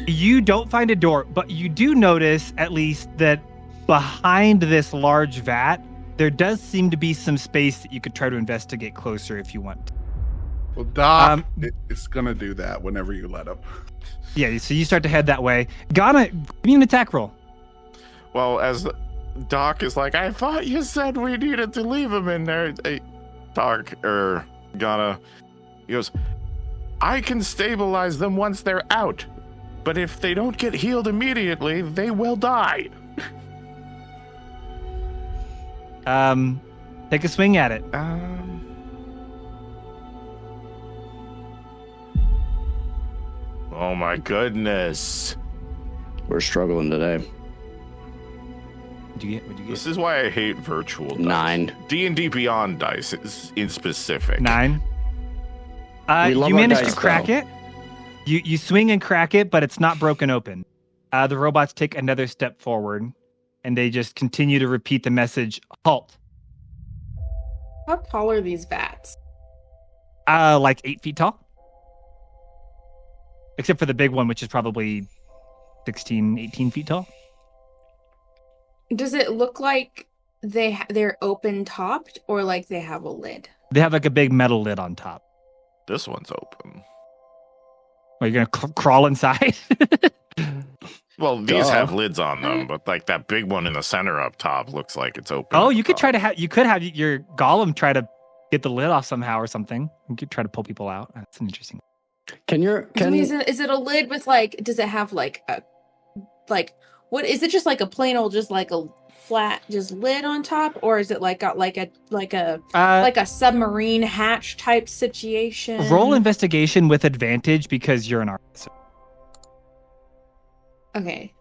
You don't find a door, but you do notice at least that behind this large vat, there does seem to be some space that you could try to investigate closer if you want. Well, Doc it's going to do that whenever you let him. Yeah, so you start to head that way. Ghana, give me an attack roll. Well, as Doc is like, I thought you said we needed to leave him in there. Hey, Doc, Ghana, he goes, I can stabilize them once they're out, but if they don't get healed immediately, they will die. Take a swing at it. Oh my goodness. We're struggling today. What'd you get? This is why I hate virtual dice. 9. D&D Beyond dice is in specific. 9. We love You our manage dice, to crack though. it. You swing and crack it, but it's not broken open. The robots take another step forward, and they just continue to repeat the message, halt. How tall are these vats? Like 8 feet tall. Except for the big one, which is probably 16, 18 feet tall. Does it look like they're open topped or like they have a lid? They have like a big metal lid on top. This one's open. Are you going to crawl inside? Well, these Duh. have lids on them, but like that big one in the center up top looks like it's open. Oh, up you could top. try to have your golem try to get the lid off somehow or something. You could try to pull people out. That's an interesting. Is it a lid with like? Does it have like a what is it? Just like a plain old, just like a flat, just lid on top, or is it like got like a submarine hatch type situation? Roll investigation with advantage because you're an artist. Okay.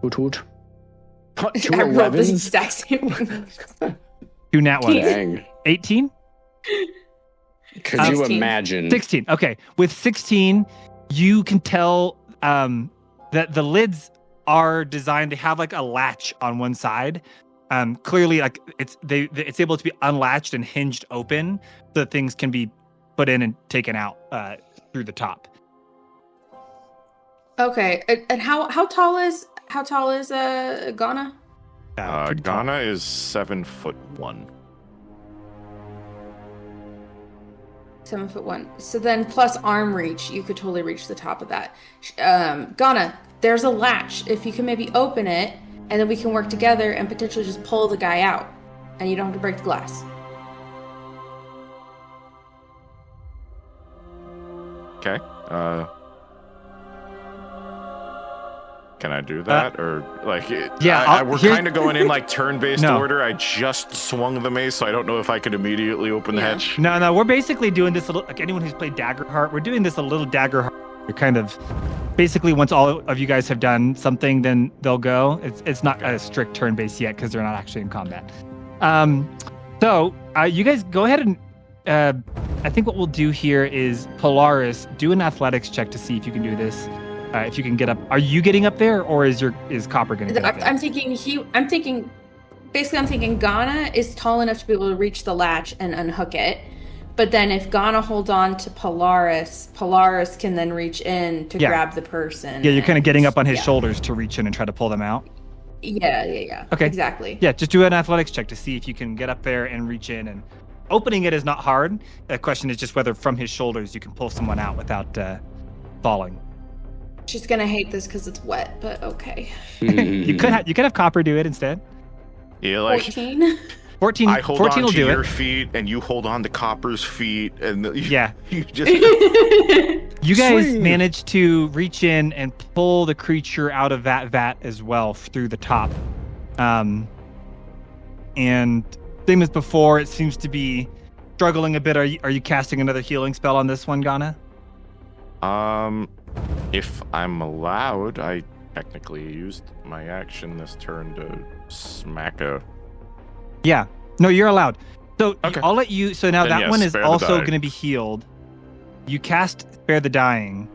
Hoot hoot. Two I rolled the 11s? exact same thing. 2 nat ones. Dang. 18? Could you 16. imagine? 16. Okay. With 16, you can tell that the lids are designed to have like a latch on one side. Clearly, like it's able to be unlatched and hinged open, so that things can be put in and taken out through the top. Okay, and how tall is Ghana? Pretty tall. Ghana is 7'1". 7'1". So then plus arm reach, you could totally reach the top of that. Ghana, there's a latch. If you can maybe open it, and then we can work together and potentially just pull the guy out, and you don't have to break the glass. Okay. Can I do that or like? Yeah, we're here's- kind of going in like turn-based No. order. I just swung the mace, so I don't know if I could immediately open the Yeah. hatch. No, we're basically doing this a little, like anyone who's played Daggerheart, we're doing this a little Daggerheart. You're kind of basically once all of you guys have done something, then they'll go. It's not a strict turn base yet because they're not actually in combat. So you guys go ahead and I think what we'll do here is Polaris, do an athletics check to see if you can do this. If you can get up, are you getting up there, or is Copper going to get up there? I'm thinking Ghana is tall enough to be able to reach the latch and unhook it. But then if Ghana holds on to Polaris can then reach in to grab the person. Yeah, you're kind of getting up on his yeah. shoulders to reach in and try to pull them out. Yeah. Okay. Exactly. Yeah, just do an athletics check to see if you can get up there and reach in. And opening it is not hard. The question is just whether from his shoulders you can pull someone out without falling. She's gonna hate this because it's wet, but okay. You could have Copper do it instead. Yeah, like 14. 14. I hold 14 on will to do your it. feet, and you hold on to Copper's feet, and Yeah. you just You guys Swing. managed to reach in and pull the creature out of that vat as well through the top. And same as before, it seems to be struggling a bit. Are you casting another healing spell on this one, Ghana? If I'm allowed, I technically used my action this turn to smack a. Yeah. No, you're allowed. So Okay. I'll let you. So now Then that yes, one is spare the also dying. going to be healed. You cast Spare the Dying.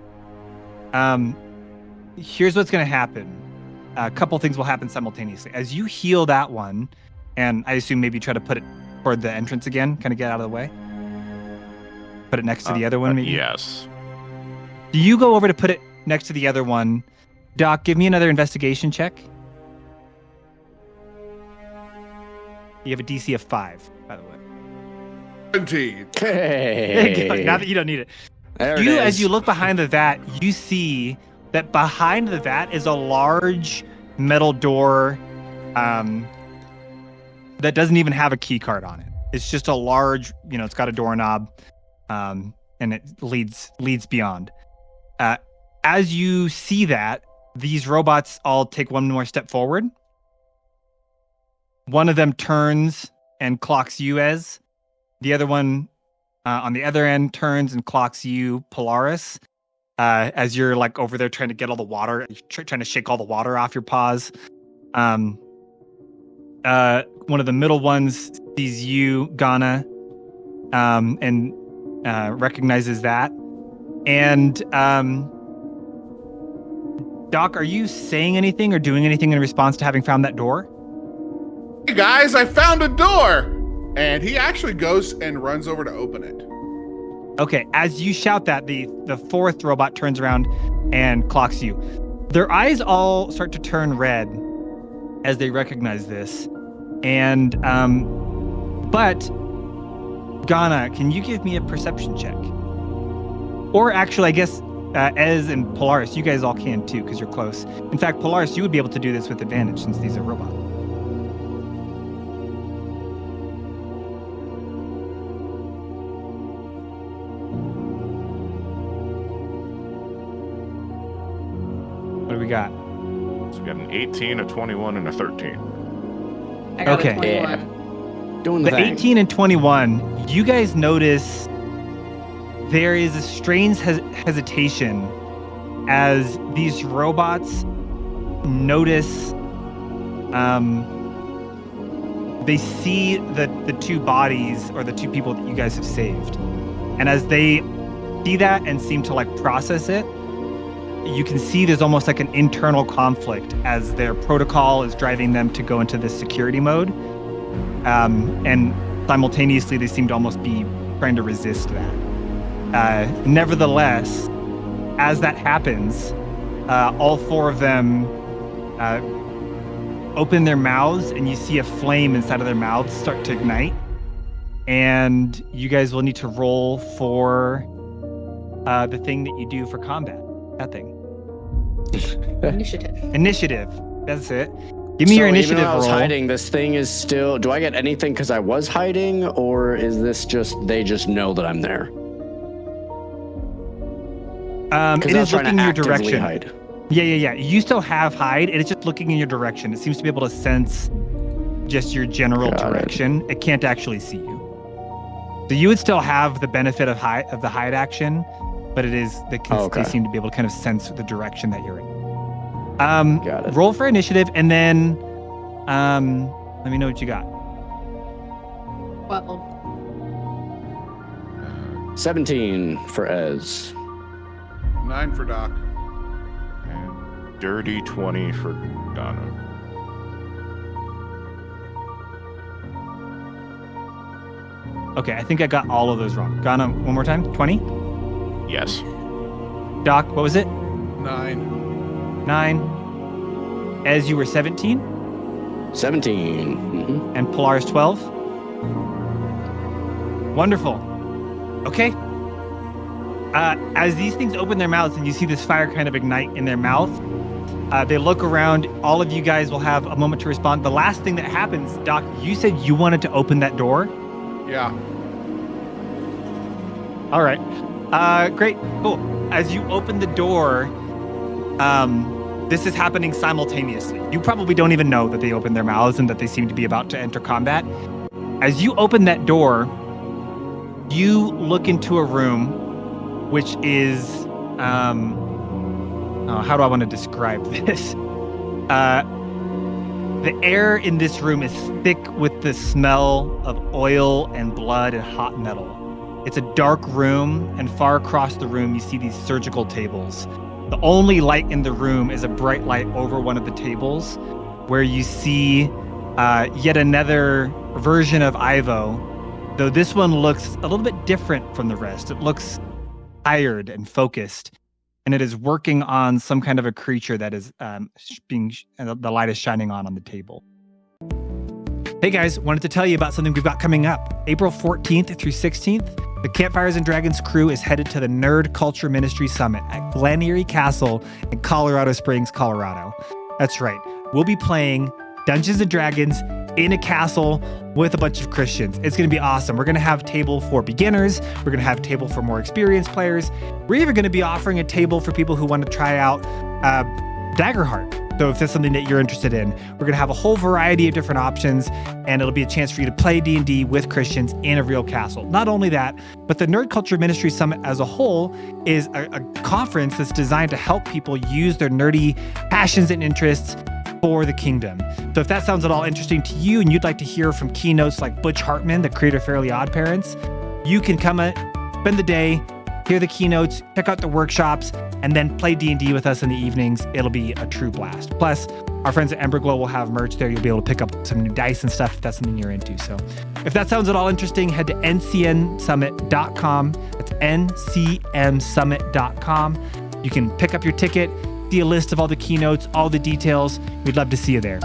Here's what's going to happen. A couple things will happen simultaneously. As you heal that one, and I assume maybe try to put it toward the entrance again, kind of get out of the way. Put it next to the other one, maybe? Yes. Do you go over to put it next to the other one? Doc, give me another investigation check. You have a DC of 5, by the way. 17. There you go. Hey. Now that you don't need it. There it As is. you look behind the vat, you see that behind the vat is a large metal door that doesn't even have a key card on it. It's just a large, it's got a doorknob, and it leads beyond. As you see that, these robots all take one more step forward. One of them turns and clocks you, Ez. The other one on the other end turns and clocks you, Polaris, as you're like over there trying to get all the water, trying to shake all the water off your paws. One of the middle ones sees you, Ghana, and recognizes that. And Doc, are you saying anything or doing anything in response to having found that door? Hey guys, I found a door! And he actually goes and runs over to open it. Okay, as you shout that, the fourth robot turns around and clocks you. Their eyes all start to turn red as they recognize this. And, but, Ghana, can you give me a perception check? Or actually, I guess, Ez and Polaris, you guys all can too, because you're close. In fact, Polaris, you would be able to do this with advantage since these are robots. What do we got? So we got an 18, a 21, and a 13. I got Okay. a 21. Yeah. Doing the The thing. 18 and 21, you guys notice there is a strange hesitation as these robots notice they see the two bodies or the two people that you guys have saved. And as they see that and seem to like process it, you can see there's almost like an internal conflict as their protocol is driving them to go into this security mode. And simultaneously, they seem to almost be trying to resist that. Nevertheless, as that happens, all four of them open their mouths, and you see a flame inside of their mouths start to ignite. And you guys will need to roll for the thing that you do for combat. That thing. Initiative. Initiative. That's it. Give me your initiative Even though I was roll. hiding, this thing is still. Do I get anything because I was hiding, or is this just they just know that I'm there? It Because I was is trying looking to in your actively direction. hide. Yeah. You still have hide, and it's just looking in your direction. It seems to be able to sense just your general Got it. direction. It can't actually see you. So you would still have the benefit of the hide action, but it is they Okay. seem to be able to kind of sense the direction that you're in. Got it. Roll for initiative, and then let me know what you got. 12. 17 for Ez. 9 for Doc. And dirty 20 for Donna. Okay, I think I got all of those wrong. Ghana, one more time. 20. Yes. Doc, what was it? 9. 9. As you were 17, 17. Mhm. and Polaris 12. Wonderful. Okay. As these things open their mouths and you see this fire kind of ignite in their mouth, they look around. All of you guys will have a moment to respond. The last thing that happens, Doc, you said you wanted to open that door. Yeah. All right. Great. Cool. As you open the door, This is happening simultaneously. You probably don't even know that they opened their mouths and that they seem to be about to enter combat. As you open that door, you look into a room which is, how do I want to describe this? The air in this room is thick with the smell of oil and blood and hot metal. It's a dark room, and far across the room, you see these surgical tables. The only light in the room is a bright light over one of the tables where you see yet another version of Ivo, though this one looks a little bit different from the rest. It looks tired and focused, and it is working on some kind of a creature that is the light is shining on the table. Hey guys, wanted to tell you about something we've got coming up. April 14th through 16th, the Campfires and Dragons crew is headed to the Nerd Culture Ministry Summit at Glen Erie Castle in Colorado Springs, Colorado. That's right. We'll be playing Dungeons and Dragons in a castle with a bunch of Christians. It's going to be awesome. We're going to have a table for beginners. We're going to have a table for more experienced players. We're even going to be offering a table for people who want to try out Daggerheart. So if that's something that you're interested in, we're going to have a whole variety of different options, and it'll be a chance for you to play D&D with Christians in a real castle. Not only that, but the Nerd Culture Ministry Summit as a whole is a conference that's designed to help people use their nerdy passions and interests for the kingdom. So if that sounds at all interesting to you and you'd like to hear from keynotes like Butch Hartman, the creator of Fairly Odd Parents, you can come spend the day, hear the keynotes, check out the workshops, and then play D&D with us in the evenings. It'll be a true blast. Plus, our friends at Emberglow will have merch there. You'll be able to pick up some new dice and stuff if that's something you're into. So if that sounds at all interesting, head to ncmsummit.com. That's ncmsummit.com. You can pick up your ticket, see a list of all the keynotes, all the details. We'd love to see you there.